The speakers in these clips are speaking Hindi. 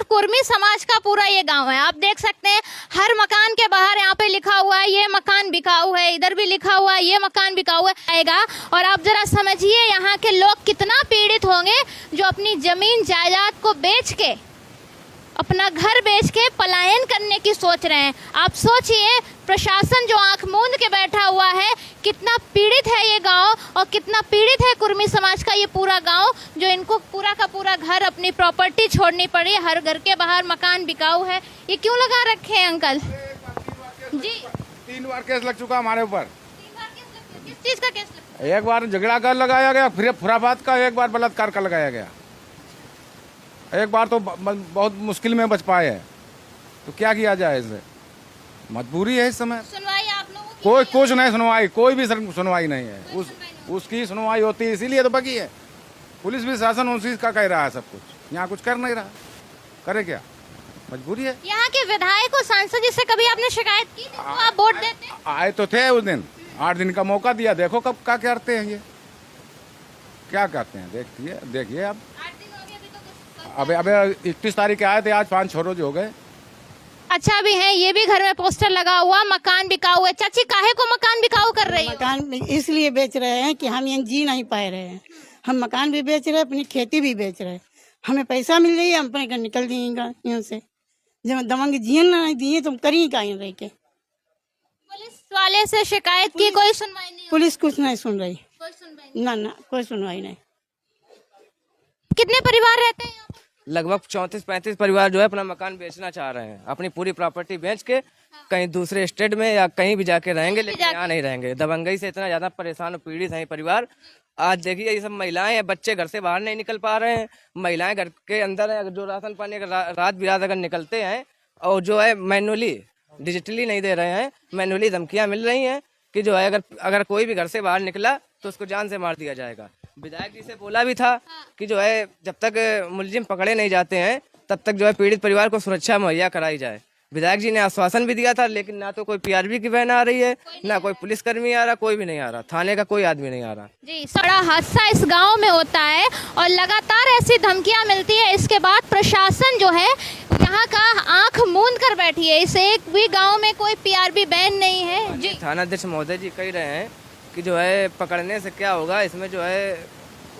और कुर्मी समाज का पूरा ये गांव है। आप देख सकते हैं हर मकान के बाहर यहाँ पे लिखा हुआ है ये मकान बिकाऊ है, इधर भी लिखा हुआ है ये मकान बिकाऊ है आएगा। और आप जरा समझिए यहाँ के लोग कितना पीड़ित होंगे जो अपनी जमीन जायदाद को बेच के, अपना घर बेच के पलायन करने की सोच रहे हैं। आप सोचिए प्रशासन जो आंख मूंद के बैठा हुआ है, कितना पीड़ित है ये गांव और कितना पीड़ित है कुर्मी समाज का ये पूरा गांव, जो इनको पूरा का पूरा घर, अपनी प्रॉपर्टी छोड़नी पड़ी। हर घर के बाहर मकान बिकाऊ है। ये क्यों लगा रखे हैं अंकल जी? 3 बार केस लग चुका हमारे ऊपर। 3 बार केस लग गया। किस चीज का केस लग गया? एक बार झगड़ा का लगाया गया, फिर खुराफात का, एक बार बलात्कार का लगाया गया। एक बार तो बहुत मुश्किल में बच पाए हैं, तो क्या किया जाए इसे? मजबूरी है इस समय। सुनवाई आप लोगों की? कोई कुछ नहीं सुनवाई, कोई भी सुनवाई नहीं है। उसकी सुनवाई होती है, इसीलिए तो बगी है। पुलिस भी शासन उसी का कह रहा है सब कुछ, यहाँ कुछ कर नहीं रहा। करे क्या? मजबूरी है। यहाँ के विधायक और सांसद जी से कभी आपने शिकायत की थी? तो आप वोट देते हैं? आए तो थे उस दिन, 8 दिन का मौका दिया, देखो कब क्या करते हैं। ये क्या करते हैं देखिए अब। 8 दिन हो गए अभी तो अबे 31 तारीख के आए थे, आज 5-6 रोज हो गए। अच्छा भी है, ये भी घर में पोस्टर लगा हुआ मकान बिकाऊ है। चाची काहे को मकान बिकाऊ कर रही है? मकान इसलिए बेच रहे हैं कि हम यहाँ जी नहीं पा रहे हैं। हम मकान भी बेच रहे हैं, अपनी खेती भी बेच रहे हैं। हमें पैसा मिल रही है, हम अपने घर निकल जाएंगे यहाँ से। जब दमंग जियन नहीं दिए तो हम करें क्या यहाँ रह के? पुलिस वाले से शिकायत की, कोई सुनवाई नहीं? पुलिस कुछ नहीं सुन रही। कोई सुनवाई नहीं? ना कोई सुनवाई नहीं। कितने परिवार रहते हैं यहाँ पर? लगभग 34-35 परिवार जो है अपना मकान बेचना चाह रहे हैं। अपनी पूरी प्रॉपर्टी बेच के कहीं दूसरे स्टेट में या कहीं भी जाके रहेंगे, लेकिन यहाँ नहीं रहेंगे। दबंगई से इतना ज्यादा परेशान और पीड़ित है ये परिवार। आज देखिए ये सब महिलाएं हैं, बच्चे घर से बाहर नहीं निकल पा रहे हैं। महिलाएं घर के अंदर है, जो राशन पानी रात बिरात अगर निकलते हैं और जो है मैनुअली डिजिटली नहीं दे रहे हैं, मैनुअली धमकियां मिल रही हैं कि जो है अगर कोई भी घर से बाहर निकला तो उसको जान से मार दिया जाएगा। विधायक जी से बोला भी था कि जो है जब तक मुलजिम पकड़े नहीं जाते हैं तब तक जो है पीड़ित परिवार को सुरक्षा मुहैया कराई जाए। विधायक जी ने आश्वासन भी दिया था, लेकिन ना तो कोई पीआरबी की बहन आ रही है, ना कोई पुलिसकर्मी आ रहा, कोई भी नहीं आ रहा, थाने का कोई आदमी नहीं आ रहा। जी, बड़ा हादसा इस गांव में होता है और लगातार ऐसी धमकियां मिलती है। इसके बाद प्रशासन जो है यहाँ का आंख मूंद कर बैठी है। इस एक भी गांव में कोई पीआरबी बैन नहीं है। जी, थानाध्यक्ष महोदय जी कह रहे हैं कि जो है पकड़ने से क्या होगा, इसमें जो है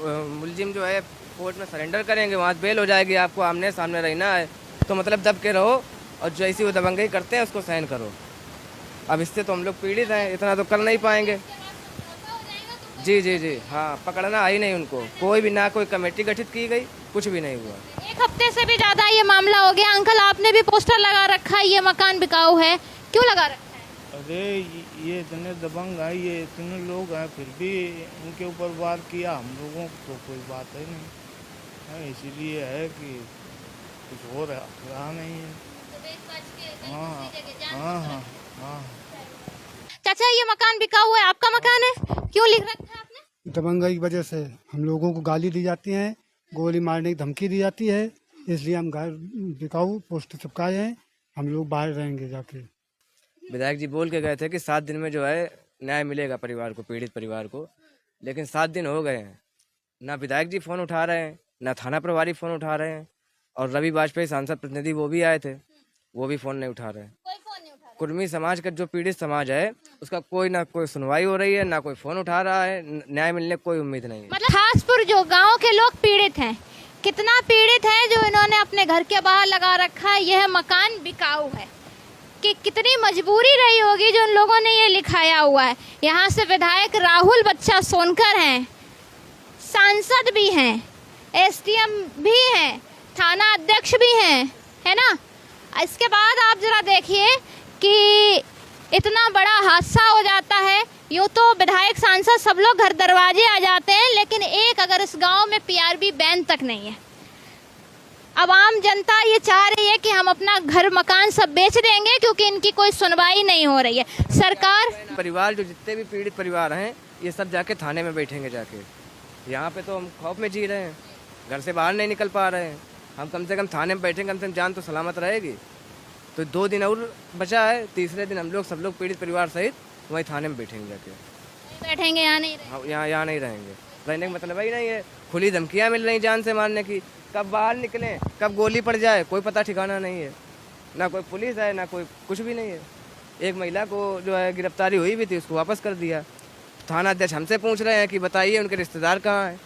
मुलजिम जो है कोर्ट में सरेंडर करेंगे, वहाँ बेल हो जाएगी। आपको आमने सामने रहना है तो मतलब दब के रहो और जैसी वो दबंगई करते हैं उसको सहन करो। अब इससे तो हम लोग पीड़ित हैं, इतना तो कर नहीं पाएंगे। जी हाँ, पकड़ना आई नहीं उनको, कोई भी, ना कोई कमेटी गठित की गई, कुछ भी नहीं हुआ। 1 हफ्ते से भी ज्यादा ये मामला हो गया। अंकल आपने भी पोस्टर लगा रखा है ये मकान बिकाऊ है, क्यों लगा रखा है? अरे ये इतने दबंग है, ये इतने लोग हैं, फिर भी उनके ऊपर वार किया। हम लोगों को कोई बात है नहीं, इसीलिए है कि कुछ हो रहा नहीं है। हाँ। चाचा ये मकान बिकाऊ है, आपका मकान है, क्यों लिख रखा है आपने? दबंगई की वजह से हम लोगों को गाली दी जाती है, गोली मारने की धमकी दी जाती है, इसलिए हम घर बिकाऊ पोस्टर चिपकाए हैं। हम लोग बाहर रहेंगे जाके। विधायक जी बोल के गए थे कि 7 दिन में जो है न्याय मिलेगा परिवार को, पीड़ित परिवार को, लेकिन 7 दिन हो गए हैं, ना विधायक जी फोन उठा रहे हैं, ना थाना प्रभारी फोन उठा रहे हैं। और रवि वाजपेयी सांसद प्रतिनिधि वो भी आए थे, वो भी फोन नहीं उठा रहे हैं। कोई फोन नहीं उठा रहा। कुर्मी समाज का जो पीड़ित समाज है उसका कोई ना कोई सुनवाई हो रही है, ना कोई फोन उठा रहा है, न्याय मिलने की कोई उम्मीद नहीं है। मतलब खासपुर जो गांव के लोग पीड़ित हैं, कितना पीड़ित है जो इन्होंने अपने घर के बाहर लगा रखा है यह मकान बिकाऊ है, कि कितनी मजबूरी रही होगी जो उन लोगों ने ये लिखाया हुआ है। यहाँ से विधायक राहुल बच्चा सोनकर हैं, सांसद भी हैं, एसडीएम भी हैं, थाना अध्यक्ष भी हैं, है ना। इसके बाद आप जरा देखिए कि इतना बड़ा हादसा हो जाता है। यूँ तो विधायक सांसद सब लोग घर दरवाजे आ जाते हैं, लेकिन एक अगर इस गांव में पीआरबी बैन तक नहीं है। अब आम जनता ये चाह रही है कि हम अपना घर मकान सब बेच देंगे क्योंकि इनकी कोई सुनवाई नहीं हो रही है। सरकार परिवार जो जितने भी पीड़ित परिवार हैं ये सब जाके थाने में बैठेंगे जाके। यहाँ पे तो हम खौफ में जी रहे हैं, घर से बाहर नहीं निकल पा रहे हैं। हम कम से कम थाने में बैठेंगे, कम से कम जान तो सलामत रहेगी। तो 2 दिन और बचा है, तीसरे दिन हम लोग सब लोग पीड़ित परिवार सहित वहीं थाने में बैठेंगे जाके। बैठेंगे यहाँ नहीं रहेंगे। यहाँ नहीं रहेंगे, रहने का मतलब ही नहीं है। खुली धमकियाँ मिल रही जान से मारने की, कब बाहर निकलें, कब गोली पड़ जाए, कोई पता ठिकाना नहीं है। ना कोई पुलिस है, ना कोई कुछ भी नहीं है। एक महिला को जो है गिरफ्तारी हुई भी थी, उसको वापस कर दिया। थाना अध्यक्ष हमसे पूछ रहे हैं कि बताइए उनके रिश्तेदार कहाँ हैं।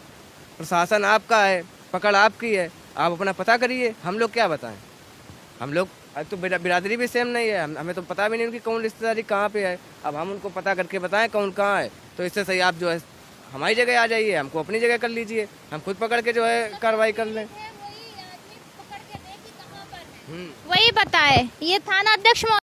प्रशासन आपका है, पकड़ आपकी है, आप अपना पता करिए। हम लोग क्या बताएं? हम लोग तो बिरादरी भी सेम नहीं है, हमें तो पता भी नहीं उनकी कौन रिश्तेदारी कहाँ पे है। अब हम उनको पता करके बताएं कौन कहाँ है, तो इससे सही आप जो है हमारी जगह आ जाइए, हमको अपनी जगह कर लीजिए, हम खुद पकड़ के जो है कार्रवाई कर लें। वही बताए ये थाना अध्यक्ष